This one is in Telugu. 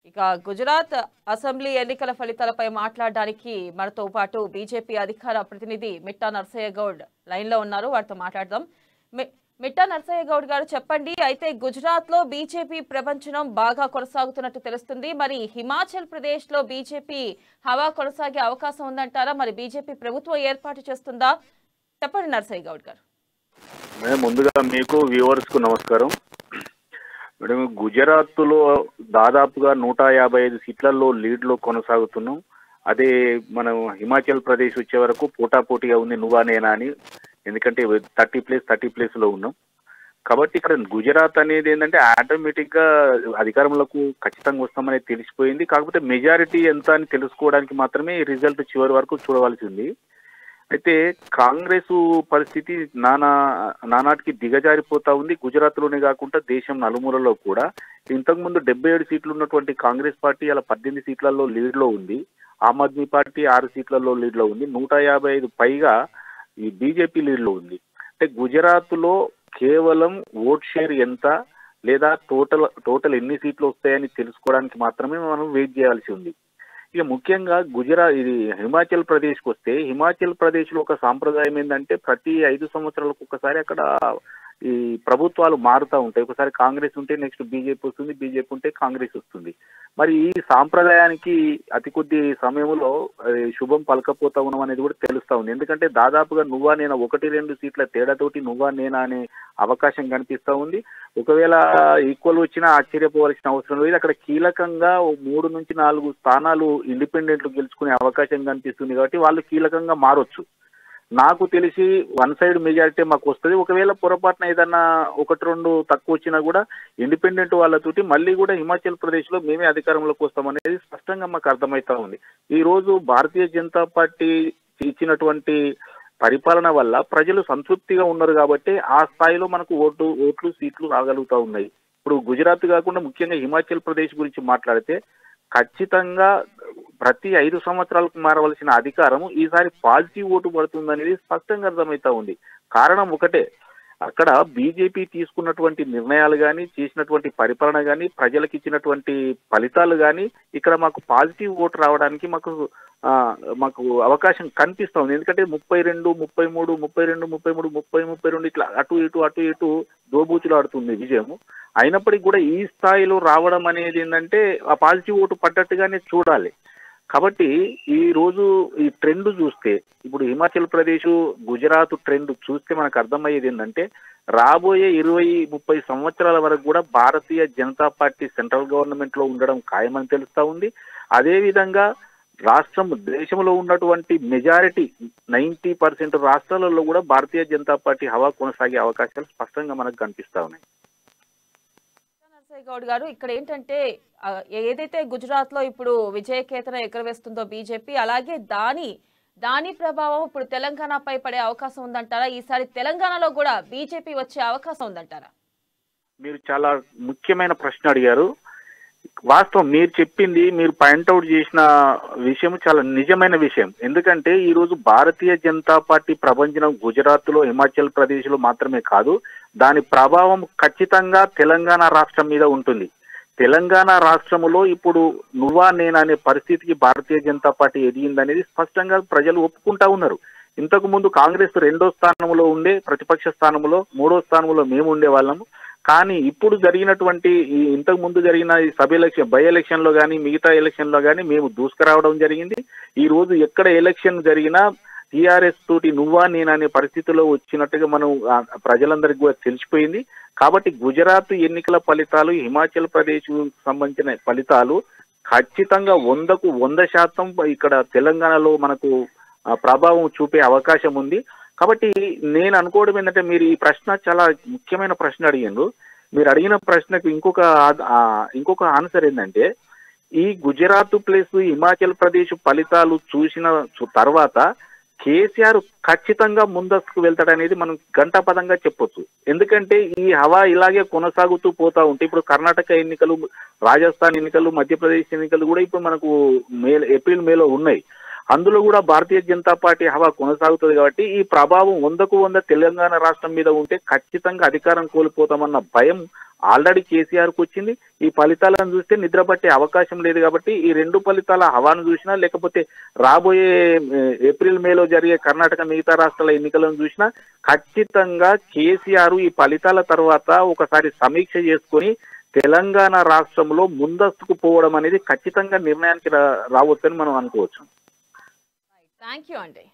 ఇక గుజరాత్ అసెంబ్లీ ఎన్నికల ఫలితాలపై మాట్లాడడానికి మనతో పాటు బీజేపీ అధికార ప్రతినిధి మిట్టా నరసయ్య గౌడ్ లైన్ లో ఉన్నారు. వారితో మాట్లాడదాం. మిట్టా నరసయ్య గౌడ్ గారు చెప్పండి. అయితే గుజరాత్ లో బీజేపీ ప్రపంచం బాగా కొనసాగుతున్నట్టు తెలుస్తుంది. మరి హిమాచల్ ప్రదేశ్ లో బీజేపీ హవా కొనసాగే అవకాశం ఉందంటారా? మరి బీజేపీ ప్రభుత్వం ఏర్పాటు చేస్తుందా? చెప్పండి నరసయ్య గౌడ్ గారు. ముందుగా మీకు వ్యూవర్స్ కు నమస్కారం. మేడం, గుజరాత్ లో దాదాపుగా 155 సీట్లలో లీడ్ లో కొనసాగుతున్నాం. అదే మనం హిమాచల్ ప్రదేశ్ వచ్చే వరకు పోటాపోటీగా ఉంది నువ్వా నేనా అని. ఎందుకంటే 30 ప్లేస్ లో ఉన్నాం. కాబట్టి ఇక్కడ గుజరాత్ అనేది ఏంటంటే ఆటోమేటిక్ గా అధికారంలోకి ఖచ్చితంగా వస్తామనేది తెలిసిపోయింది. కాకపోతే మెజారిటీ ఎంత అని తెలుసుకోవడానికి మాత్రమే రిజల్ట్ చివరి వరకు చూడవలసి ఉంది. అయితే కాంగ్రెస్ పరిస్థితి నానాటికి దిగజారిపోతా ఉంది. గుజరాత్ లోనే కాకుండా దేశం నలుమూలలో కూడా. ఇంతకుముందు 77 సీట్లు ఉన్నటువంటి కాంగ్రెస్ పార్టీ అలా 18 సీట్లలో లీడ్ లో ఉంది. ఆమ్ ఆద్మీ పార్టీ 6 సీట్లలో లీడ్ లో ఉంది. 155 పైగా ఈ బీజేపీ లీడ్ లో ఉంది. అంటే గుజరాత్ లో కేవలం ఓట్ షేర్ ఎంత లేదా టోటల్ ఎన్ని సీట్లు వస్తాయని తెలుసుకోవడానికి మాత్రమే మనం వెయిట్ చేయాల్సి ఉంది. ఇక ముఖ్యంగా ఇది హిమాచల్ ప్రదేశ్కి వస్తే, హిమాచల్ ప్రదేశ్ లో ఒక సాంప్రదాయం ఏంటంటే ప్రతి 5 సంవత్సరాలకు ఒకసారి అక్కడ ఈ ప్రభుత్వాలు మారుతూ ఉంటాయి. ఒకసారి కాంగ్రెస్ ఉంటే నెక్స్ట్ బీజేపీ వస్తుంది, బీజేపీ ఉంటే కాంగ్రెస్ వస్తుంది. మరి ఈ సాంప్రదాయానికి అతి కొద్ది సమయంలో శుభం పలకపోతా ఉన్నాం అనేది కూడా తెలుస్తా ఉంది. ఎందుకంటే దాదాపుగా నువ్వా నేనా 1-2 సీట్ల తేడాతోటి నువ్వా నేనా అనే అవకాశం కనిపిస్తా ఉంది. ఒకవేళ ఈక్వల్ వచ్చినా ఆశ్చర్యపోవాల్సిన అవసరం లేదు. అక్కడ కీలకంగా 3 నుంచి 4 స్థానాలు ఇండిపెండెంట్లు గెలుచుకునే అవకాశం కనిపిస్తుంది. కాబట్టి వాళ్ళు కీలకంగా మారొచ్చు. నాకు తెలిసి వన్ సైడ్ మెజారిటీ మాకు వస్తుంది. ఒకవేళ పొరపాటున ఏదన్నా 1-2 తక్కువ వచ్చినా కూడా ఇండిపెండెంట్ వాళ్ళతోటి మళ్ళీ కూడా హిమాచల్ ప్రదేశ్ లో మేమే అధికారంలోకి వస్తామనేది స్పష్టంగా మాకు అర్థమవుతా ఉంది. ఈ రోజు భారతీయ జనతా పార్టీ ఇచ్చినటువంటి పరిపాలన వల్ల ప్రజలు సంతృప్తిగా ఉన్నారు కాబట్టి ఆ స్థాయిలో మనకు ఓట్లు సీట్లు రాగలుగుతా ఉన్నాయి. ఇప్పుడు గుజరాత్ కాకుండా ముఖ్యంగా హిమాచల్ ప్రదేశ్ గురించి మాట్లాడితే ఖచ్చితంగా ప్రతి 5 సంవత్సరాలకు మారవలసిన అధికారం ఈసారి పాజిటివ్ ఓటు పడుతుందనేది స్పష్టంగా అర్థమవుతా ఉంది. కారణం ఒకటే, అక్కడ బీజేపీ తీసుకున్నటువంటి నిర్ణయాలు కానీ, చేసినటువంటి పరిపాలన కానీ, ప్రజలకు ఇచ్చినటువంటి ఫలితాలు కానీ ఇక్కడ మాకు పాజిటివ్ ఓటు రావడానికి మాకు అవకాశం కనిపిస్తా ఉంది. ఎందుకంటే 32, 33, 32, 33, 30, 32 ఇట్లా అటు ఇటు దోబూచులు ఆడుతుంది విజయం. అయినప్పటికీ కూడా ఈ స్థాయిలో రావడం అనేది ఏంటంటే ఆ పాజిటివ్ ఓటు పడ్డట్టుగానే చూడాలి. కాబట్టి ఈ రోజు ఈ ట్రెండ్ చూస్తే, ఇప్పుడు హిమాచల్ ప్రదేశ్, గుజరాత్ ట్రెండ్ చూస్తే మనకు అర్థమయ్యేది ఏంటంటే రాబోయే 20-30 సంవత్సరాల వరకు కూడా Bharatiya Janata party central government లో ఉండడం ఖాయమని తెలుస్తా ఉంది. అదేవిధంగా దేశంలో ఉన్నటువంటి మెజారిటీ 90% రాష్ట్రాలలో కూడా భారతీయ జనతా పార్టీ హవా కొనసాగే అవకాశాలు స్పష్టంగా మనకు కనిపిస్తా ఉన్నాయి. నరసయ్య గౌడ్ గారు, ఇక్కడ ఏంటంటే ఏదైతే గుజరాత్ లో ఇప్పుడు విజయకేతన ఎగరవేస్తుందో బీజేపీ, అలాగే దాని ప్రభావం ఇప్పుడు తెలంగాణపై పడే అవకాశం ఉందంటారా? ఈసారి తెలంగాణలో కూడా బీజేపీ వచ్చే అవకాశం ఉందంటారా? మీరు చాలా ముఖ్యమైన ప్రశ్న అడిగారు. వాస్తవం మీరు చెప్పింది, మీరు పాయింట్అవుట్ చేసిన విషయం చాలా నిజమైన విషయం. ఎందుకంటే ఈ రోజు భారతీయ జనతా పార్టీ ప్రభంజనం గుజరాత్ లో, హిమాచల్ ప్రదేశ్ లో మాత్రమే కాదు, దాని ప్రభావం ఖచ్చితంగా తెలంగాణ రాష్ట్రం మీద ఉంటుంది. తెలంగాణ రాష్ట్రంలో ఇప్పుడు నువ్వా నేనా అనే పరిస్థితికి భారతీయ జనతా పార్టీ ఎదిగిందనేది స్పష్టంగా ప్రజలు ఒప్పుకుంటా ఉన్నారు. ఇంతకు ముందు కాంగ్రెస్ 2వ స్థానంలో ఉండే, ప్రతిపక్ష స్థానంలో 3వ స్థానంలో మేము ఉండేవాళ్ళము. కానీ ఇప్పుడు జరిగినటువంటి ఇంతకు ముందు జరిగిన ఈ బై ఎలక్షన్ లో కానీ, మిగతా ఎలక్షన్ లో కానీ మేము దూసుకురావడం జరిగింది. ఈ రోజు ఎక్కడ ఎలక్షన్ జరిగినా టీఆర్ఎస్ తోటి నువ్వా నేనా అనే పరిస్థితిలో వచ్చినట్టుగా మనం ప్రజలందరికీ కూడా తెలిసిపోయింది. కాబట్టి గుజరాత్ ఎన్నికల ఫలితాలు, హిమాచల్ ప్రదేశ్ సంబంధించిన ఫలితాలు ఖచ్చితంగా 100కు 100% ఇక్కడ తెలంగాణలో మనకు ప్రభావం చూపే అవకాశం ఉంది. కాబట్టి నేను అనుకోవడం ఏంటంటే, మీరు ఈ ప్రశ్న చాలా ముఖ్యమైన ప్రశ్న అడిగారు. మీరు అడిగిన ప్రశ్నకు ఇంకొక ఆన్సర్ ఏంటంటే, ఈ గుజరాత్ ప్లస్ హిమాచల్ ప్రదేశ్ ఫలితాలు చూసిన తర్వాత కేసీఆర్ ఖచ్చితంగా ముందస్తుకు వెళ్తాడనేది మనం ఘంటాపథంగా చెప్పొచ్చు. ఎందుకంటే ఈ హవా ఇలాగే కొనసాగుతూ పోతా ఉంటే, ఇప్పుడు కర్ణాటక ఎన్నికలు, రాజస్థాన్ ఎన్నికలు, మధ్యప్రదేశ్ ఎన్నికలు కూడా ఇప్పుడు మనకు ఏప్రిల్ మేలో ఉన్నాయి. అందులో కూడా భారతీయ జనతా పార్టీ హవా కొనసాగుతుంది కాబట్టి ఈ ప్రభావం 100% తెలంగాణ రాష్ట్రం మీద ఉంటే ఖచ్చితంగా అధికారం కోల్పోతామన్న భయం ఆల్రెడీ కేసీఆర్కు వచ్చింది. ఈ ఫలితాలను చూస్తే నిద్రపట్టే అవకాశం లేదు కాబట్టి ఈ రెండు ఫలితాల హవాను చూసినా లేకపోతే రాబోయే ఏప్రిల్ మేలో జరిగే కర్ణాటక మిగతా రాష్ట్రాల ఎన్నికలను చూసినా ఖచ్చితంగా కేసీఆర్ ఈ ఫలితాల తర్వాత ఒకసారి సమీక్ష చేసుకొని తెలంగాణ రాష్ట్రంలో ముందస్తుకు పోవడం అనేది ఖచ్చితంగా నిర్ణయానికి రావచ్చని మనం అనుకోవచ్చు. థ్యాంక్ యూ అండి.